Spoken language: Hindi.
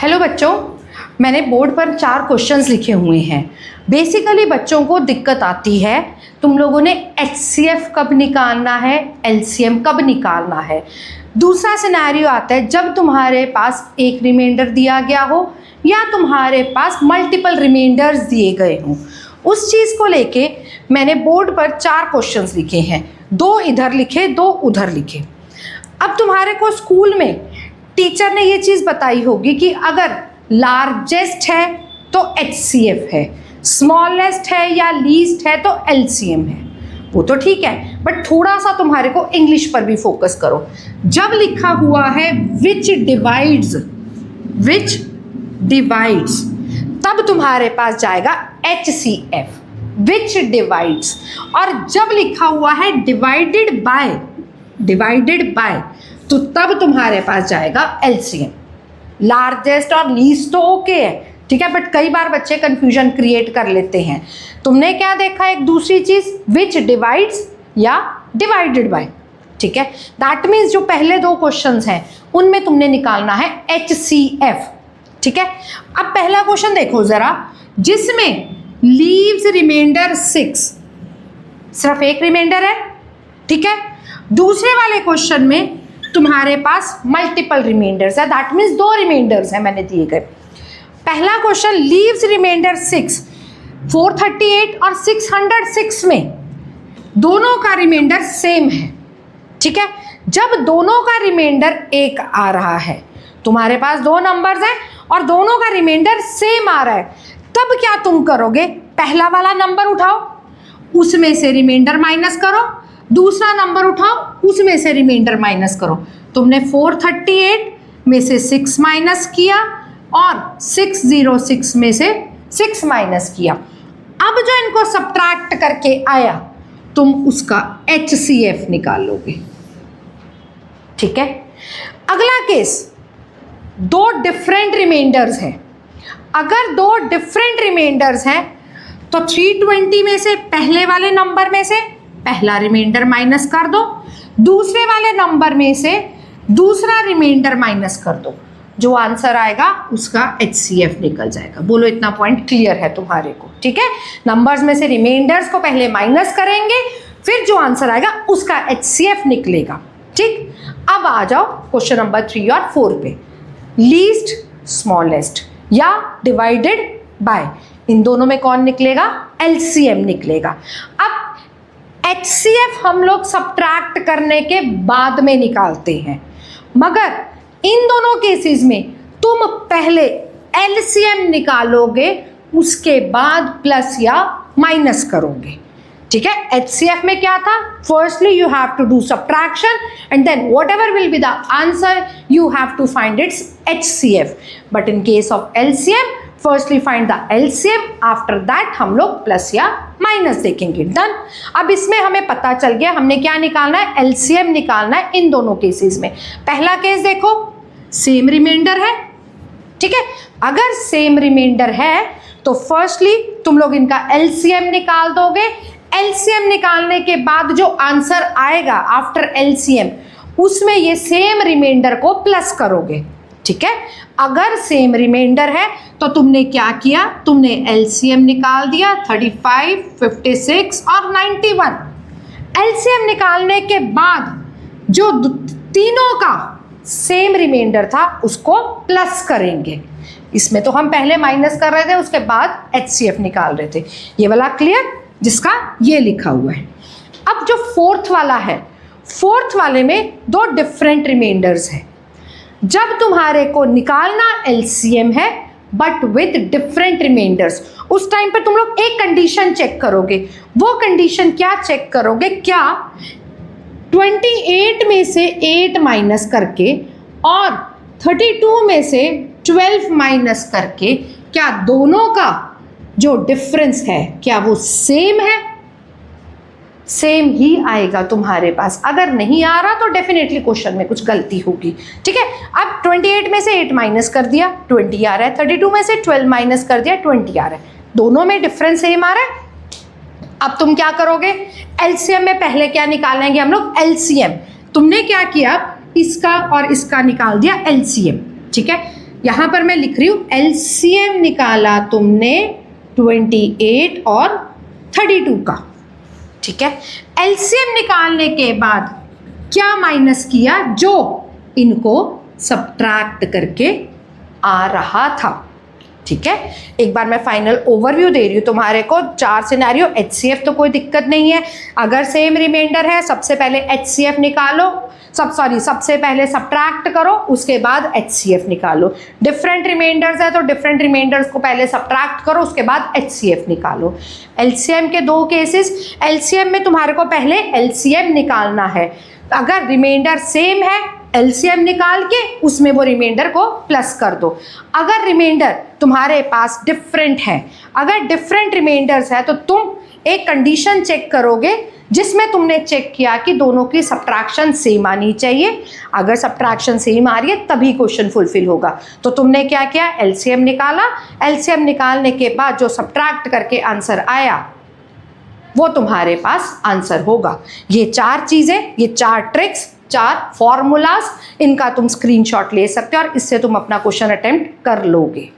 हेलो बच्चों, मैंने बोर्ड पर 4 क्वेश्चंस लिखे हुए हैं। बेसिकली बच्चों को दिक्कत आती है, तुम लोगों ने HCF कब निकालना है, LCM कब निकालना है। दूसरा सिनेरियो आता है जब तुम्हारे पास एक रिमाइंडर दिया गया हो या तुम्हारे पास मल्टीपल रिमाइंडर्स दिए गए हों। उस चीज़ को लेके मैंने बोर्ड पर 4 क्वेश्चंस लिखे हैं, 2 इधर लिखे, 2 उधर लिखे। अब तुम्हारे को स्कूल में टीचर ने ये चीज़ बताई होगी कि अगर लार्जेस्ट है तो HCF है, स्मॉलेस्ट है या लीस्ट है तो LCM है। वो तो ठीक है, बट थोड़ा सा तुम्हारे को इंग्लिश पर भी फोकस करो। जब लिखा हुआ है विच डिवाइड्स, तब तुम्हारे पास जाएगा HCF, विच डिवाइड्स। और जब लिखा हुआ है डिवाइडेड बाय, तो तब तुम्हारे पास जाएगा LCM। लार्जेस्ट और लीस्ट तो ओके है, ठीक है, बट कई बार बच्चे कंफ्यूजन क्रिएट कर लेते हैं। तुमने क्या देखा, एक दूसरी चीज विच डिवाइड्स या डिवाइडेड बाय, ठीक है। दैट मीन्स जो पहले 2 क्वेश्चंस हैं उनमें तुमने निकालना है HCF, ठीक है। अब पहला क्वेश्चन देखो जरा, जिसमें लीव्स रिमाइंडर 6, सिर्फ एक रिमाइंडर है, ठीक है। दूसरे वाले क्वेश्चन में तुम्हारे पास मल्टीपल रिमाइंडर्स है, दैट मीन्स 2 रिमाइंडर्स हैं मैंने दिए गए। पहला क्वेश्चन लीव्स रिमाइंडर 6, 438 और 606 में दोनों का रिमाइंडर सेम है, ठीक है। जब दोनों का रिमाइंडर 1 आ रहा है, तुम्हारे पास 2 नंबर्स हैं और दोनों का रिमाइंडर सेम आ रहा है, तब क्या तुम करोगे, पहला वाला नंबर उठाओ, उसमें से रिमाइंडर माइनस करो, दूसरा नंबर उठाओ, उसमें से रिमाइंडर माइनस करो। तुमने 438 में से 6 माइनस किया और 606 में से 6 माइनस किया। अब जो इनको सब्ट्रैक्ट करके आया, तुम उसका HCF निकाल लोगे, ठीक है। अगला केस, 2 डिफरेंट रिमाइंडर्स हैं। अगर 2 डिफरेंट रिमाइंडर्स हैं तो 320 में से पहले वाले नंबर में से पहला रिमाइंडर माइनस कर दो, दूसरे वाले नंबर में से दूसरा रिमाइंडर माइनस कर दो। जो आंसर आएगा उसका HCF निकल जाएगा। बोलो इतना पॉइंट क्लियर है तुम्हारे को, ठीक है। नंबर्स में से रिमाइंडर्स को पहले माइनस करेंगे, फिर जो आंसर आएगा उसका HCF निकलेगा, ठीक। अब आ जाओ क्वेश्चन नंबर 3 और 4 पे, लीस्ट स्मॉलेस्ट या डिवाइडेड बाय, इन दोनों में कौन निकलेगा, LCM निकलेगा। अब HCF हम लोग सब्ट्रैक्ट करने के बाद में निकालते हैं, मगर इन दोनों केसेस में तुम पहले LCM निकालोगे, उसके बाद प्लस या माइनस करोगे, ठीक है। HCF में क्या था, firstly you have to do subtraction and then whatever will be the answer you have to find its HCF, but in case of LCM firstly find the LCM, after that हम लोग प्लस या माइनस देखेंगे, डन। अब इसमें हमें पता चल गया हमने क्या निकालना है, LCM निकालना है इन दोनों केसेस में। पहला केस देखो, सेम रिमाइंडर है, ठीक है। अगर सेम रिमाइंडर है तो फर्स्टली तुम लोग इनका LCM निकाल दोगे। LCM निकालने के बाद जो आंसर आएगा आफ्टर LCM, उसमें ये सेम रिमाइंडर को प्लस करोगे, ठीक है। अगर सेम रिमाइंडर है तो तुमने क्या किया, तुमने LCM निकाल दिया, 35, 56 और 91। LCM निकालने के बाद जो तीनों का सेम रिमाइंडर था उसको प्लस करेंगे। इसमें तो हम पहले माइनस कर रहे थे, उसके बाद HCF निकाल रहे थे। ये वाला क्लियर, जिसका ये लिखा हुआ है। अब जो 4th वाला है, 4th वाले में 2 डिफरेंट रिमाइंडर्स हैं। जब तुम्हारे को निकालना LCM है बट विद डिफरेंट रिमाइंडर्स, उस टाइम पे तुम लोग एक कंडीशन चेक करोगे। वो कंडीशन क्या चेक करोगे, क्या 28 में से 8 माइनस करके और 32 में से 12 माइनस करके, क्या दोनों का जो डिफरेंस है क्या वो सेम है, सेम ही आएगा तुम्हारे पास। अगर नहीं आ रहा तो डेफिनेटली क्वेश्चन में कुछ गलती होगी, ठीक है। अब 28 में से 8 माइनस कर दिया, 20 आ रहा है। 32 में से 12 माइनस कर दिया, 20 आ रहा है। दोनों में डिफरेंस सेम आ रहा है। अब तुम क्या करोगे, LCM में पहले क्या निकालेंगे हम लोग, LCM। तुमने क्या किया, इसका और इसका निकाल दिया LCM, ठीक है। यहाँ पर मैं लिख रही हूँ एलसीएम निकाला तुमने 28 और 32 का, ठीक है। एलसीएम निकालने के बाद क्या माइनस किया, जो इनको सब्ट्रैक्ट करके आ रहा था, ठीक है। एक बार मैं फाइनल ओवरव्यू दे रही हूँ तुम्हारे को। 4 सिनेरियो, एचसीएफ तो कोई दिक्कत नहीं है। अगर सेम रिमाइंडर है सबसे पहले एचसीएफ निकालो, सबसे पहले सब्ट्रैक्ट करो, उसके बाद एचसीएफ निकालो। डिफरेंट रिमाइंडर्स है तो डिफरेंट रिमाइंडर्स को पहले सब्ट्रैक्ट करो, उसके बाद एचसीएफ निकालो। एलसीएम के 2 केसेस, एलसीएम में तुम्हारे को पहले एलसीएम निकालना है। अगर रिमाइंडर सेम है एलसीएम निकाल के उसमें वो रिमाइंडर को प्लस कर दो। अगर रिमाइंडर तुम्हारे पास डिफरेंट है, अगर डिफरेंट रिमाइंडर्स है तो तुम एक कंडीशन चेक करोगे जिसमें तुमने चेक किया कि दोनों की सब्ट्रैक्शन सेम आनी चाहिए। अगर सब्ट्रैक्शन सेम आ रही है तभी क्वेश्चन फुलफिल होगा। तो तुमने क्या किया, एलसीएम निकाला। एलसीएम निकालने के बाद जो सब्ट्रैक्ट करके आंसर आया वो तुम्हारे पास आंसर होगा। ये 4 चीज़ें, ये 4 ट्रिक्स, 4 फॉर्मूलाज, इनका तुम स्क्रीनशॉट ले सकते हो और इससे तुम अपना क्वेश्चन अटेम्प्ट कर लोगे।